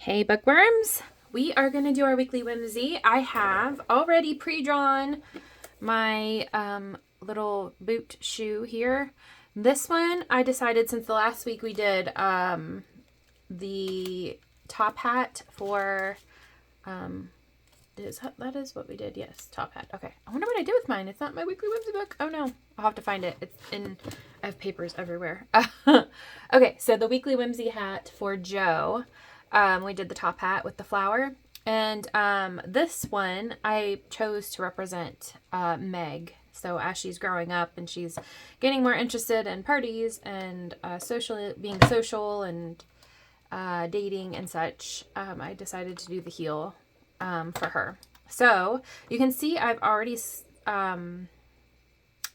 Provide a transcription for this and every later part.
Hey bookworms! We are going to do our weekly whimsy. I have already pre-drawn my little boot shoe here. This one I decided, since the last week we did the top hat for that is what we did. Yes, top hat. Okay. I wonder what I did with mine. It's not my weekly whimsy book. Oh no. I'll have to find it. I have papers everywhere. Okay, so the weekly whimsy hat for Joe. We did the top hat with the flower. And this one I chose to represent Meg. So as she's growing up and she's getting more interested in parties and being social and dating and such, I decided to do the heel for her. So you can see I've already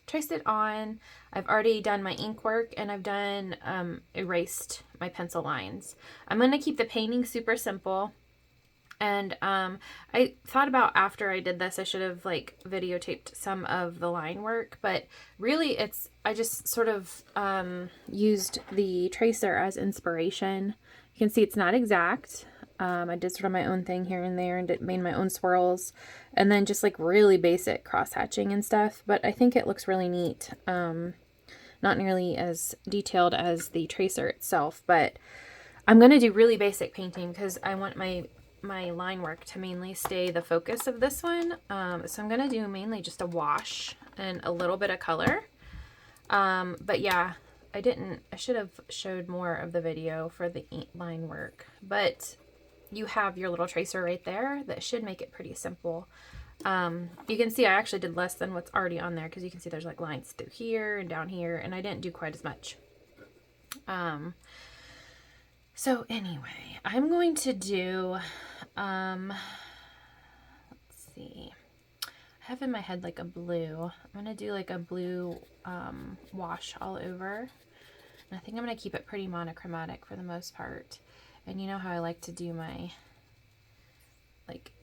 traced it on. I've already done my ink work, and I've done erased my pencil lines. I'm going to keep the painting super simple. And I thought about, after I did this, I should have videotaped some of the line work, but really I just sort of used the tracer as inspiration. You can see it's not exact. I did sort of my own thing here and there and made my own swirls, and then just really basic cross hatching and stuff, but I think it looks really neat. Not nearly as detailed as the tracer itself, but I'm going to do really basic painting because I want my line work to mainly stay the focus of this one. So I'm going to do mainly just a wash and a little bit of color. But yeah, I should have showed more of the video for the line work, but you have your little tracer right there that should make it pretty simple. You can see I actually did less than what's already on there, because you can see there's lines through here and down here, and I didn't do quite as much. So anyway, I'm going to do, let's see, I have in my head a blue. I'm going to do a blue wash all over. And I think I'm going to keep it pretty monochromatic for the most part. And you know how I like to do my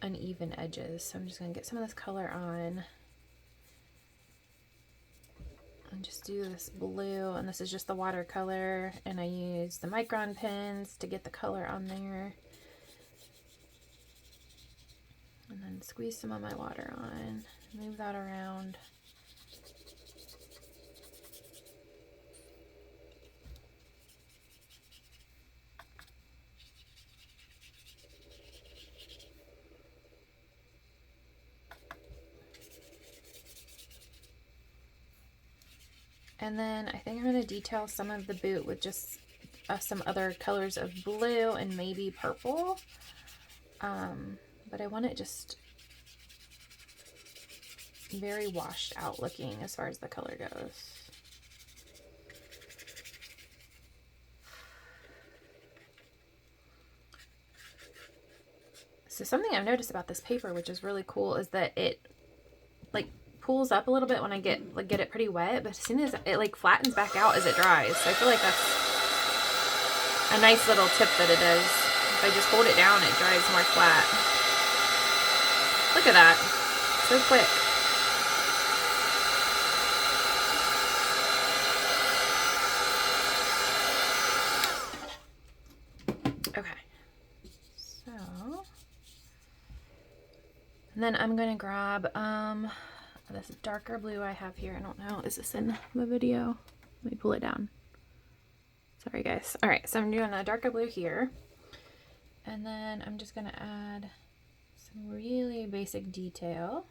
uneven edges. So I'm just going to get some of this color on. And just do this blue, and this is just the watercolor, and I use the micron pens to get the color on there. And then squeeze some of my water on, move that around. And then I think I'm going to detail some of the boot with just some other colors of blue and maybe purple. But I want it just very washed out looking as far as the color goes. So something I've noticed about this paper, which is really cool, is that it pulls up a little bit when I get it pretty wet, but as soon as it flattens back out as it dries. So I feel like that's a nice little tip that it does. If I just hold it down, it dries more flat. Look at that. So quick. Okay. So, and then I'm going to grab this darker blue I have here. I don't know. Is this in the video? Let me pull it down. Sorry, guys. All right. So I'm doing a darker blue here. And then I'm just going to add some really basic detail.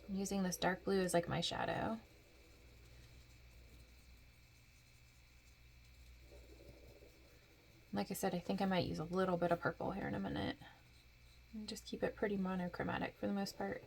I'm using this dark blue as my shadow. Like I said, I think I might use a little bit of purple here in a minute. And just keep it pretty monochromatic for the most part.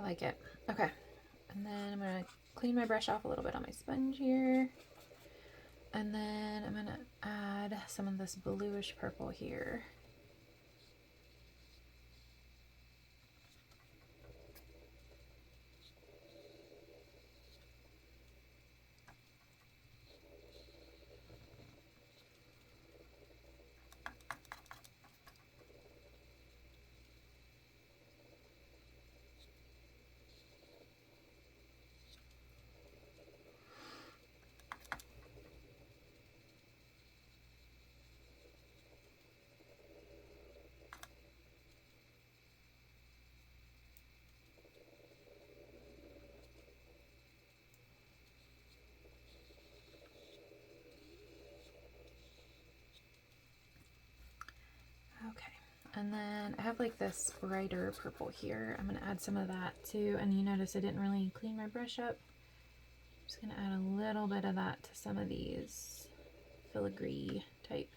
like it. Okay. And then I'm going to clean my brush off a little bit on my sponge here. And then I'm going to add some of this bluish purple here. Okay, and then I have like this brighter purple here. I'm going to add some of that too. And you notice I didn't really clean my brush up. I'm just going to add a little bit of that to some of these filigree type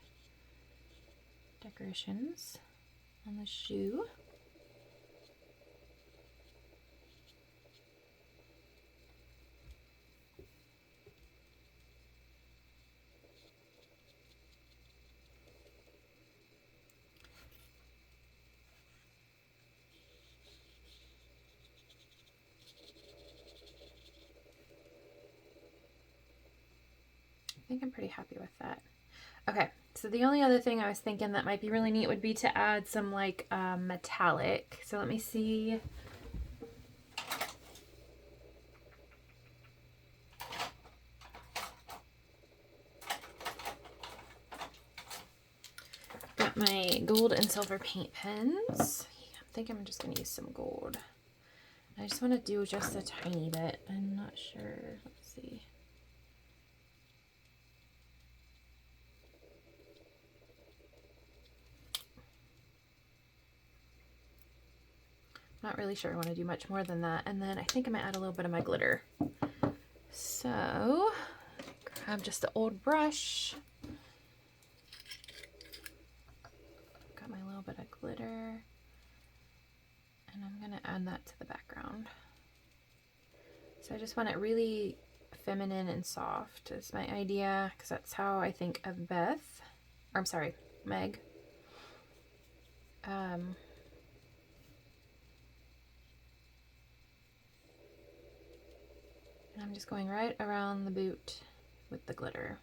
decorations on the shoe. I think I'm pretty happy with that. Okay, so the only other thing I was thinking that might be really neat would be to add some like metallic. So let me see. Got my gold and silver paint pens. I think I'm just going to use some gold. I just want to do just a tiny bit. I'm not sure. Let's see. Not really sure I want to do much more than that. And then I think I'm going to add a little bit of my glitter. So, grab just the old brush. Got my little bit of glitter. And I'm going to add that to the background. So I just want it really feminine and soft is my idea, because that's how I think of Beth. Or I'm sorry, Meg. And I'm just going right around the boot with the glitter.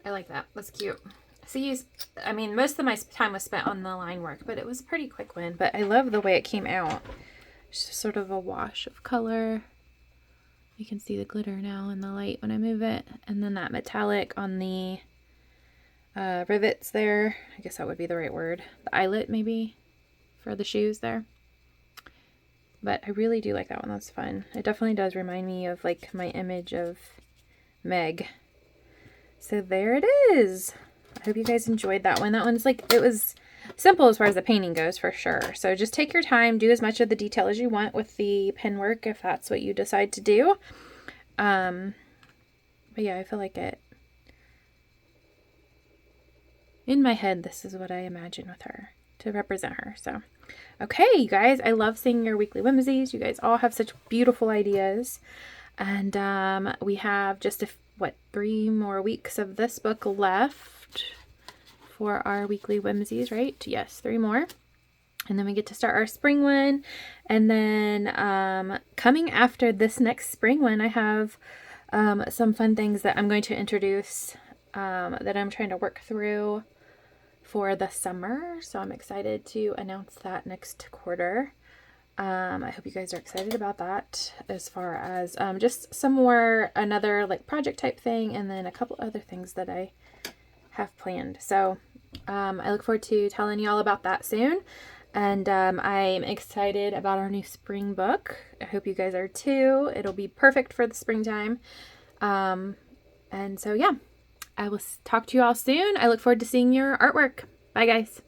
I like that. That's cute. See, I mean, most of my time was spent on the line work, but it was a pretty quick one. But I love the way it came out. Just sort of a wash of color. You can see the glitter now in the light when I move it. And then that metallic on the rivets there. I guess that would be the right word. The eyelet, maybe, for the shoes there. But I really do like that one. That's fun. It definitely does remind me of, like, my image of Meg. So there it is. I hope you guys enjoyed that one. That one's like, it was simple as far as the painting goes for sure. So just take your time, do as much of the detail as you want with the pen work if that's what you decide to do. But yeah, I feel like it, in my head, this is what I imagine with her to represent her. So, okay, you guys, I love seeing your weekly whimsies. You guys all have such beautiful ideas. And we have just 3 more weeks of this book left for our weekly whimsies, right? Yes, 3 more. And then we get to start our spring one. And then coming after this next spring one, I have some fun things that I'm going to introduce that I'm trying to work through for the summer. So I'm excited to announce that next quarter. I hope you guys are excited about that, as far as just some more, another like project type thing, and then a couple other things that I have planned. So I look forward to telling you all about that soon. And I'm excited about our new spring book. I hope you guys are too. It'll be perfect for the springtime. And so, yeah, I will talk to you all soon. I look forward to seeing your artwork. Bye, guys.